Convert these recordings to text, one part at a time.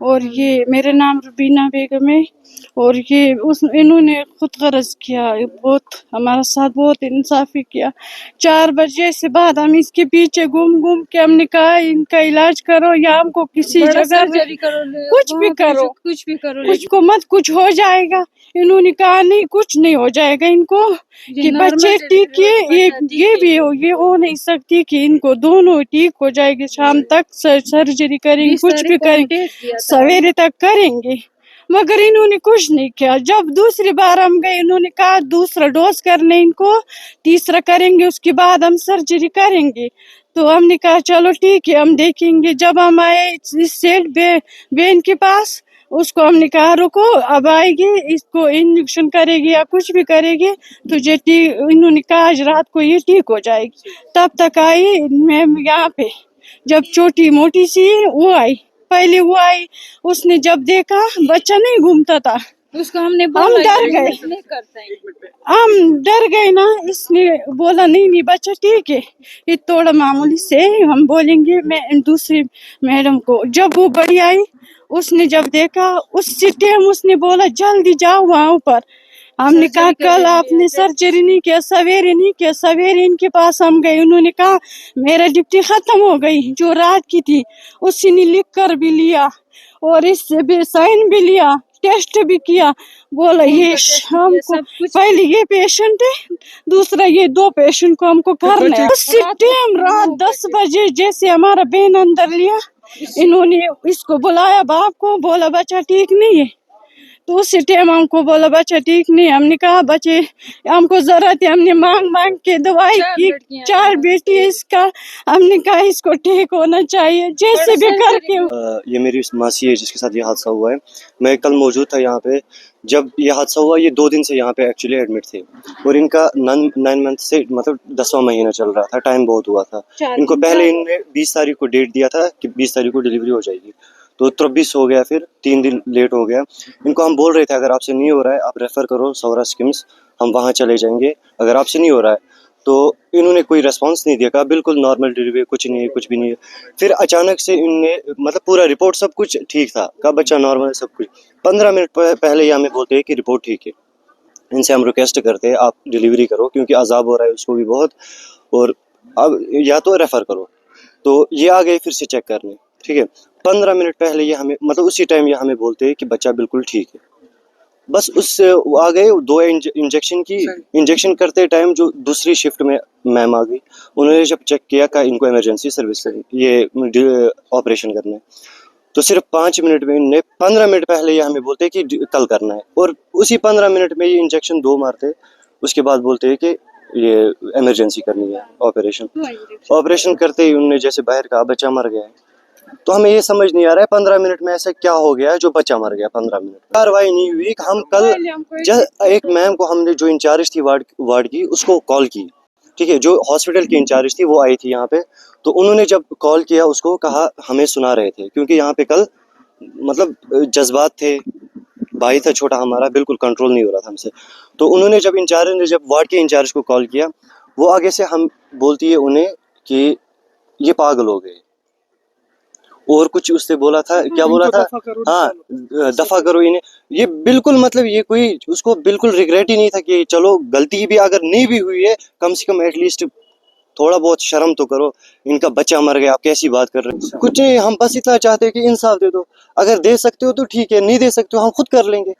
اور یہ میرا نام ربینہ بیگم ہے، اور یہ انہوں نے خود غرض کیا، بہت ہمارا ساتھ بہت انصافی کیا۔ 4 بجے سے بعد ہم اس کے پیچھے گھوم کے ہم نے کہا ان کا علاج کرو یا ہم کو کسی جگہ کچھ بھی کرو، کچھ کو مت کچھ ہو جائے گا۔ انہوں نے کہا نہیں کچھ نہیں ہو جائے گا ان کو، کہ بچے ٹھیک ہے، یہ ہو نہیں سکتی کہ ان کو دونوں ٹھیک ہو جائے گی، شام تک سرجری کریں گے، کچھ بھی کریں گے، سویرے تک کریں گے۔ مگر انہوں نے کچھ نہیں کیا۔ جب دوسری بار ہم گئے انہوں نے کہا دوسرا ڈوز کرنے ان کو، تیسرا کریں گے اس کے بعد ہم سرجری کریں گے۔ تو ہم نے کہا چلو ٹھیک ہے ہم دیکھیں گے۔ جب ہم آئے اس سیٹ بین کے پاس، اس کو ہم نے کہا رکو اب آئے گی، اس کو انجیکشن کرے گی یا کچھ بھی کرے گی تو انہوں نے کہا آج رات کو یہ ٹھیک ہو جائے گی۔ تب تک آئی میں یہاں پہ، جب چھوٹی موٹی سی وہ آئی، پہلے وہ آئی، اس نے جب دیکھا بچہ نہیں گھومتا تھا، اس کو ہم نے ہم ڈر گئے نا۔ اس نے بولا نہیں بچہ ٹھیک ہے، یہ تھوڑا معمولی سے ہم بولیں گے میں دوسری میڈم کو۔ جب وہ بڑی آئی اس نے جب دیکھا اسی ٹائم اس نے بولا جلدی جاؤ وہاں اوپر۔ ہم نے کہا کل آپ نے سرجری نہیں کیا، سویرے نہیں کیا۔ سویرے ان کے پاس ہم گئے، انہوں نے کہا میرا ڈپٹی ختم ہو گئی جو رات کی تھی، اسی نے لکھ کر بھی لیا اور اس سے بھی سائن بھی لیا، ٹیسٹ بھی کیا۔ بولا یہ ہم کو پہلے یہ پیشنٹ ہے، دوسرا یہ 2 پیشنٹ کو ہم کو کرنا ہے۔ اسی ٹائم رات 10 بجے جیسے ہمارا بہن اندر لیا، انہوں نے اس کو بلایا باپ کو، بولا بچہ ٹھیک نہیں ہے۔ تو اسی ٹائم ہم کو بولا بچہ ٹھیک نہیں، ہم نے کہا بچے ہم کو ضرورت ہے، ہم نے مانگ کے دوائی کی، 4 بیٹی ہے اس کا، ہم نے کہا اس کو ٹھیک ہونا چاہیے جیسے بھی کر کے۔ یہ میری ماسی ہے جس کے ساتھ یہ حادثہ ہوا ہے، میں کل موجود تھا یہاں پہ جب یہ حادثہ ہوا۔ یہ 2 دن سے یہاں پہ ایکچولی ایڈمٹ تھے، اور ان کا 9 منتھ سے مطلب 10واں مہینہ چل رہا تھا، ٹائم بہت ہوا تھا۔ ان کو پہلے ان نے 20 تاریخ کو ڈیٹ دیا تھا کہ 20 تاریخ کو ڈیلیوری ہو جائے گی، تو 23 ہو گیا، پھر 3 دن لیٹ ہو گیا۔ ان کو ہم بول رہے تھے اگر آپ سے نہیں ہو رہا ہے آپ ریفر کرو سورا سکمز، ہم وہاں چلے جائیں گے، اگر آپ سے نہیں ہو رہا ہے۔ تو انہوں نے کوئی ریسپانس نہیں دیا، کہا بالکل نارمل ڈیلیوری، کچھ نہیں ہے، کچھ بھی نہیں ہے۔ پھر اچانک سے ان نے مطلب پورا رپورٹ سب کچھ ٹھیک تھا، کہا بچہ نارمل ہے سب کچھ۔ 15 منٹ پہلے یہ ہمیں بولتے ہیں کہ رپورٹ ٹھیک ہے۔ ان سے ہم ریکویسٹ کرتے ہیں آپ ڈیلیوری کرو کیونکہ عذاب ہو رہا ہے اس کو بھی بہت، اور اب یا تو ریفر کرو۔ تو یہ آ گئے پھر سے چیک کرنے، ٹھیک ہے۔ 15 منٹ پہلے یہ ہمیں مطلب اسی ٹائم یہ ہمیں بولتے ہیں کہ بچہ بالکل ٹھیک ہے۔ بس اس سے آ گئے 2 انجیکشن کی، انجیکشن کرتے ٹائم جو دوسری شفٹ میں میم آ گئی، انہوں نے جب چیک کیا کہ ان کو ایمرجنسی سروس سے یہ آپریشن کرنا ہے، تو صرف 5 منٹ میں ان نے 15 منٹ پہلے یہ ہمیں بولتے کہ کل کرنا ہے، اور اسی 15 منٹ میں یہ انجیکشن 2 مارتے، اس کے بعد بولتے ہیں کہ یہ ایمرجنسی کرنی ہے آپریشن کرتے ہی انہوں نے جیسے باہر کہا بچہ مر گیا ہے۔ تو ہمیں یہ سمجھ نہیں آ رہا ہے 15 منٹ میں ایسا کیا ہو گیا جو بچہ مر گیا 15 منٹ۔ کاروائی نہیں ہوئی۔ ہم کل ایک میم کو ہم نے جو انچارج تھی وارڈ کی اس کو کال کی، ٹھیک ہے، جو ہاسپٹل کی انچارج تھی وہ آئی تھی یہاں پہ، تو انہوں نے جب کال کیا اس کو کہا ہمیں سنا رہے تھے کیونکہ یہاں پہ کل مطلب جذبات تھے، بھائی تھا چھوٹا ہمارا، بالکل کنٹرول نہیں ہو رہا تھا ہم سے۔ تو انہوں نے جب وارڈ کے انچارج کو کال کیا، وہ آگے سے ہم بولتی ہے انہیں کہ یہ پاگل ہو گئے، اور کچھ اس سے بولا تھا، کیا بولا تھا، ہاں دفع کرو انہیں۔ یہ بالکل مطلب یہ کوئی اس کو بالکل ریگریٹ ہی نہیں تھا کہ چلو غلطی بھی اگر نہیں بھی ہوئی ہے کم سے کم ایٹ لیسٹ تھوڑا بہت شرم تو کرو، ان کا بچہ مر گیا آپ کیسی بات کر رہے ہیں۔ کچھ نہیں، ہم بس اتنا چاہتے ہیں کہ انصاف دے دو، اگر دے سکتے ہو تو ٹھیک ہے، نہیں دے سکتے ہو ہم خود کر لیں گے۔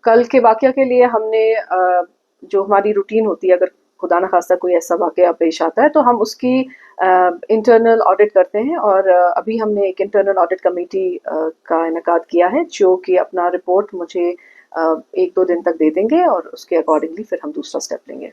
کل کے واقعہ کے لیے ہم نے جو ہماری روٹین ہوتی ہے، اگر خدا نخواستہ کوئی ایسا واقعہ پیش آتا ہے تو ہم اس کی انٹرنل آڈٹ کرتے ہیں، اور ابھی ہم نے ایک انٹرنل آڈٹ کمیٹی کا انعقاد کیا ہے، جو کہ اپنا رپورٹ مجھے 1-2 دن تک دے دیں گے، اور اس کے اکارڈنگلی پھر ہم دوسرا اسٹیپ لیں گے۔